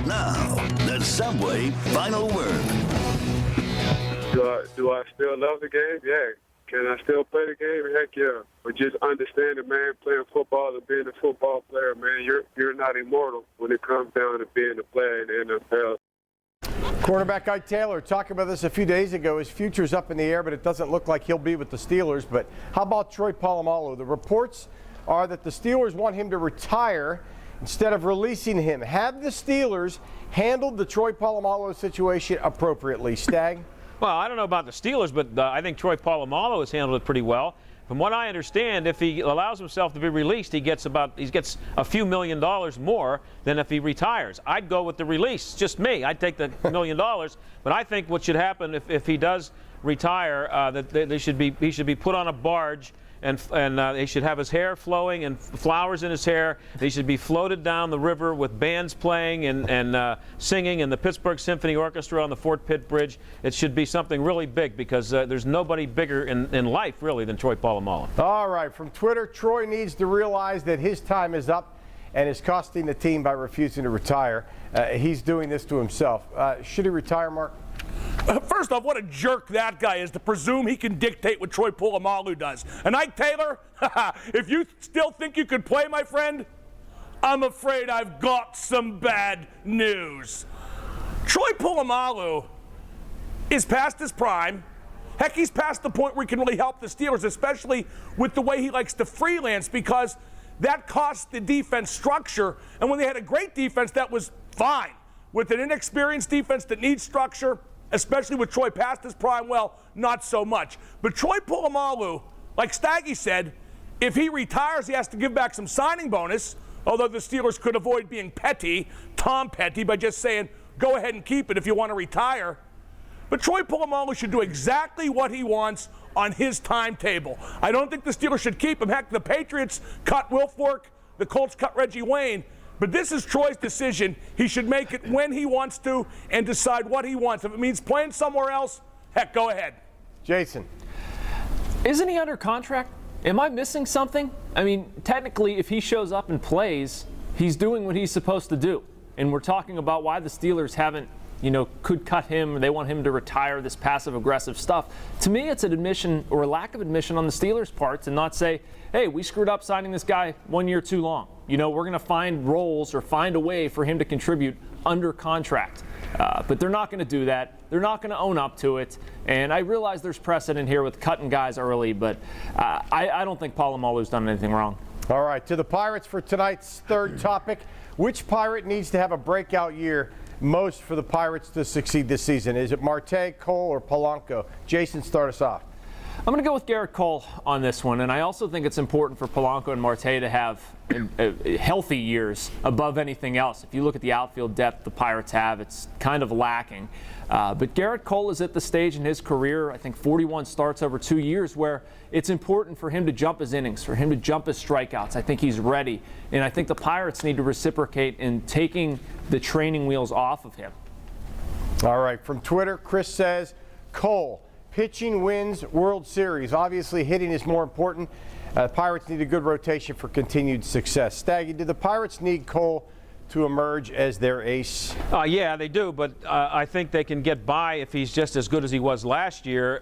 Now, the Subway final word. Do I still love the game? Yeah. Can I still play the game? Heck yeah. But just understanding, man, playing football and being a football player, man, you're not immortal when it comes down to being a player in the NFL. Quarterback Ike Taylor talking about this a few days ago. His future's up in the air, but it doesn't look like he'll be with the Steelers. But how about Troy Polamalu? The reports are that the Steelers want him to retire instead of releasing him. Have the Steelers handled the Troy Polamalu situation appropriately? Stag? Well, I don't know about the Steelers, but I think Troy Polamalu has handled it pretty well. From what I understand, if he allows himself to be released, he gets a few $1 million more than if he retires. I'd go with the release. Just me. I'd take the $1 million. But I think what should happen if he does retire, he should be put on a barge. And he should have his hair flowing and flowers in his hair. He should be floated down the river with bands playing and singing, and the Pittsburgh Symphony Orchestra on the Fort Pitt Bridge. It should be something really big because there's nobody bigger in life, really, than Troy Polamalu. All right, from Twitter, Troy needs to realize that his time is up and is costing the team by refusing to retire. He's doing this to himself. Should he retire, Mark? First off, what a jerk that guy is to presume he can dictate what Troy Polamalu does. And Ike Taylor, if you still think you could play, my friend, I'm afraid I've got some bad news. Troy Polamalu is past his prime. Heck, he's past the point where he can really help the Steelers, especially with the way he likes to freelance, because that costs the defense structure. And when they had a great defense, that was fine. With an inexperienced defense that needs structure, especially with Troy past his prime, well, not so much. But Troy Polamalu, like Staggy said, if he retires, he has to give back some signing bonus, although the Steelers could avoid being Tom Petty, by just saying, go ahead and keep it if you want to retire. But Troy Polamalu should do exactly what he wants on his timetable. I don't think the Steelers should keep him. Heck, the Patriots cut Wilfork, the Colts cut Reggie Wayne. But this is Troy's decision. He should make it when he wants to and decide what he wants. If it means playing somewhere else, heck, go ahead. Jason. Isn't he under contract? Am I missing something? I mean, technically, if he shows up and plays, he's doing what he's supposed to do. And we're talking about why the Steelers haven't, could cut him, or they want him to retire, this passive-aggressive stuff. To me, it's an admission or a lack of admission on the Steelers' part to not say, hey, we screwed up signing this guy 1 year too long. We're going to find roles or find a way for him to contribute under contract. But they're not going to do that. They're not going to own up to it. And I realize there's precedent here with cutting guys early, but I don't think Polamalu's done anything wrong. All right, to the Pirates for tonight's third topic. Which Pirate needs to have a breakout year most for the Pirates to succeed this season? Is it Marte, Cole, or Polanco? Jason, start us off. I'm going to go with Garrett Cole on this one, and I also think it's important for Polanco and Marte to have healthy years above anything else. If you look at the outfield depth the Pirates have, it's kind of lacking. But Garrett Cole is at the stage in his career, I think 41 starts over 2 years, where it's important for him to jump his innings, for him to jump his strikeouts. I think he's ready, and I think the Pirates need to reciprocate in taking the training wheels off of him. All right, from Twitter, Chris says, Cole. Pitching wins World Series. Obviously, hitting is more important. Pirates need a good rotation for continued success. Staggy, do the Pirates need Cole to emerge as their ace? Yeah, they do, but I think they can get by if he's just as good as he was last year.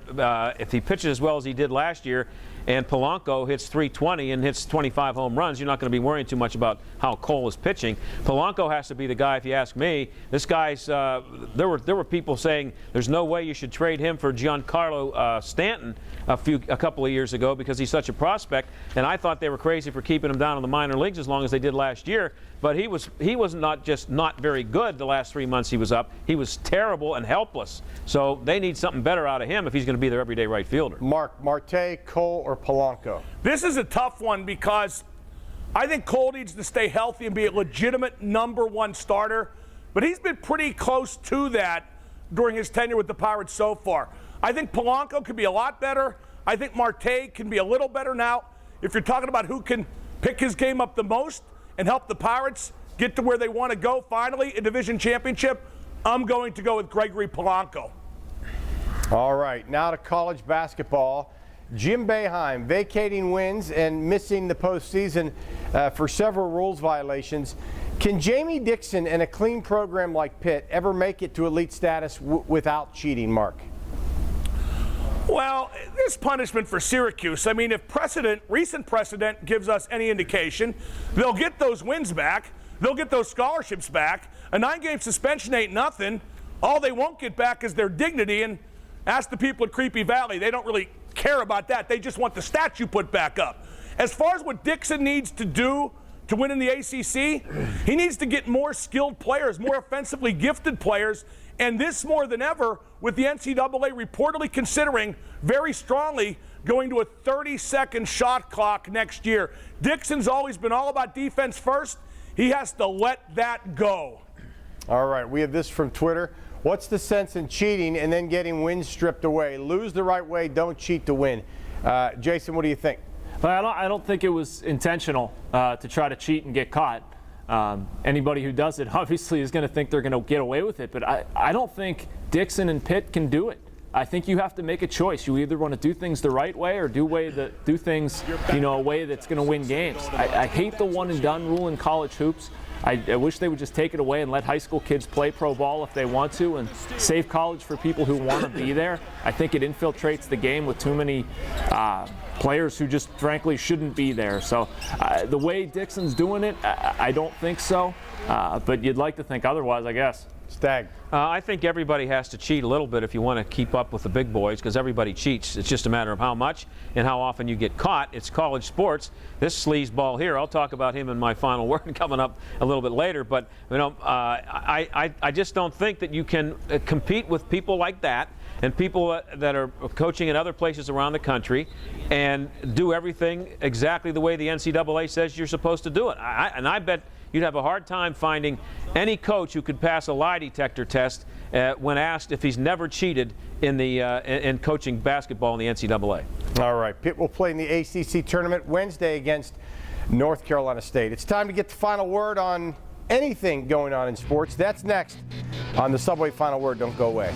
If he pitches as well as he did last year, and Polanco hits .320 and hits 25 home runs, you're not going to be worrying too much about how Cole is pitching. Polanco has to be the guy, if you ask me. This guy's there were people saying there's no way you should trade him for Giancarlo Stanton a couple of years ago because he's such a prospect, and I thought they were crazy for keeping him down in the minor leagues as long as they did last year. But he was not just not very good the last 3 months he was up. He was terrible and helpless. So they need something better out of him if he's going to be their everyday right fielder. Mark, Marte, Cole, or Polanco? This is a tough one because I think Cole needs to stay healthy and be a legitimate #1 starter. But he's been pretty close to that during his tenure with the Pirates so far. I think Polanco could be a lot better. I think Marte can be a little better now. If you're talking about who can pick his game up the most and help the Pirates get to where they want to go finally, a division championship, I'm going to go with Gregory Polanco. All right, now to college basketball. Jim Boeheim vacating wins and missing the postseason for several rules violations. Can Jamie Dixon and a clean program like Pitt ever make it to elite status without cheating, Mark? Well, this punishment for Syracuse, I mean, if recent precedent gives us any indication, they'll get those wins back. They'll get those scholarships back. A 9-game suspension ain't nothing. All they won't get back is their dignity. And ask the people at Creepy Valley, they don't really care about that. They just want the statue put back up. As far as what Dixon needs to do to win in the ACC, he needs to get more skilled players, more offensively gifted players. And this more than ever, with the NCAA reportedly considering very strongly going to a 30-second shot clock next year. Dixon's always been all about defense first. He has to let that go. All right, we have this from Twitter. What's the sense in cheating and then getting wins stripped away? Lose the right way, don't cheat to win. Jason, what do you think? Well, I don't think it was intentional to try to cheat and get caught. Anybody who does it obviously is going to think they're going to get away with it, but I don't think Dixon and Pitt can do it. I think you have to make a choice. You either want to do things the right way or do things, a way that's going to win games. I hate the one and done rule in college hoops. I wish they would just take it away and let high school kids play pro ball if they want to and save college for people who want to be there. I think it infiltrates the game with too many players who just frankly shouldn't be there. So the way Dixon's doing it, I don't think so. But you'd like to think otherwise, I guess. Stag. I think everybody has to cheat a little bit if you want to keep up with the big boys, because everybody cheats. It's just a matter of how much and how often you get caught. It's college sports. This sleazeball here, I'll talk about him in my final word coming up a little bit later. But I just don't think that you can compete with people like that and people that are coaching in other places around the country and do everything exactly the way the NCAA says you're supposed to do it. And I bet you'd have a hard time finding any coach who could pass a lie detector test when asked if he's never cheated in coaching basketball in the NCAA. All right, Pitt will play in the ACC tournament Wednesday against North Carolina State. It's time to get the final word on anything going on in sports. That's next on the Subway Final Word. Don't go away.